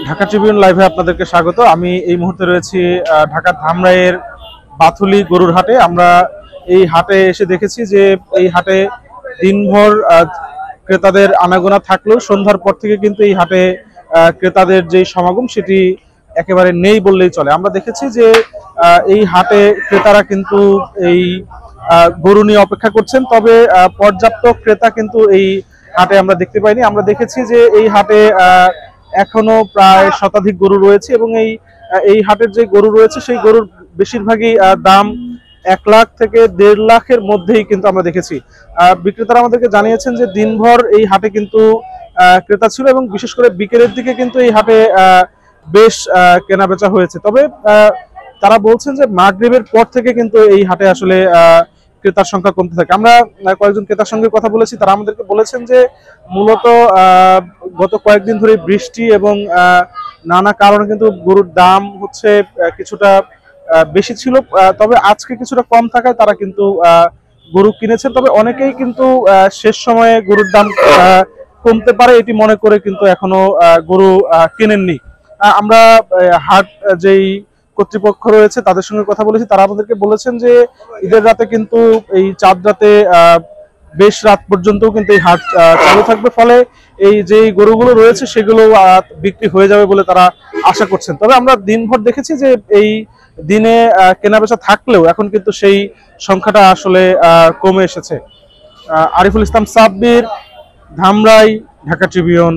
Dhaka Tribune লাইভে আপনাদেরকে স্বাগত। আমি এই মুহূর্তে রয়েছি ঢাকার ধামরাইয়ের বাথুলি গরুর হাটে। আমরা এই হাটে এসে দেখেছি যে এই হাটে দিনভর ক্রেতাদের আনাগোনা থাকলেও সন্ধ্যার পর থেকে কিন্তু এই হাটে ক্রেতাদের যে সমাগম সেটি একেবারে নেই বললেই চলে। আমরা দেখেছি যে এই হাটে ক্রেতারা কিন্তু এই গরু নিয়ে অপেক্ষা করছেন, তবে পর্যাপ্ত ক্রেতা কিন্তু এই হাটে আমরা দেখতে পাইনি। আমরা দেখেছি যে এই হাটে এখনো প্রায় শতাধিক গরু রয়েছে এবং এই হাটের যে গরু রয়েছে সেই গরুর বেশিরভাগই দাম 1 লাখ থেকে 1.5 লাখের মধ্যেই কিন্তু আমরা দেখেছি। বিক্রেতারা আমাদেরকে জানিয়েছেন যে দিনভর এই হাটে কিন্তু ক্রেতা ছিল এবং বিশেষ করে বিকেলের দিকে কিন্তু এই হাটে বেশ কেনা বেচা হয়েছে। তবে তারা বলছেন যে মাগরিবের পর থেকে কিন্তু এই হাটে আসলে ক্রেতার সংখ্যা কমতে থাকে। আমরা কয়েকজন ক্রেতার সঙ্গে কথা বলেছি, তারা আমাদেরকে বলেছেন যে মূলত গত কয়েকদিন ধরে বৃষ্টি এবং নানা কারণে কিন্তু গরুর দাম হচ্ছে কিছুটা বেশি ছিল, তবে আজকে কিছুটা কম থাকায় তারা কিন্তু গরু কিনেছেন। তবে অনেকেই কিন্তু শেষ সময়ে গরুর দাম কমতে পারে এটি মনে করে কিন্তু এখনো গরু কেনেননি। আমরা হাট যেই কর্তৃপক্ষ রয়েছে তাদের সঙ্গে কথা বলেছি, তারা আমাদেরকে বলেছেন যে ঈদের রাতে কিন্তু এই চাঁদ রাতে বেশ রাত পর্যন্ত কিন্তু এই হাট চালু থাকবে, ফলে এই যে গরুগুলো রয়েছে সেগুলো বিক্রি হয়ে যাবে বলে তারা আশা করছেন। তবে আমরা দিনভর দেখেছি যে এই দিনে কেনাবেচা থাকলেও এখন কিন্তু সেই সংখ্যাটা আসলে কমে এসেছে। আরিফুল ইসলাম সাব্বির, ধামরাই, ঢাকা ট্রিবিউন।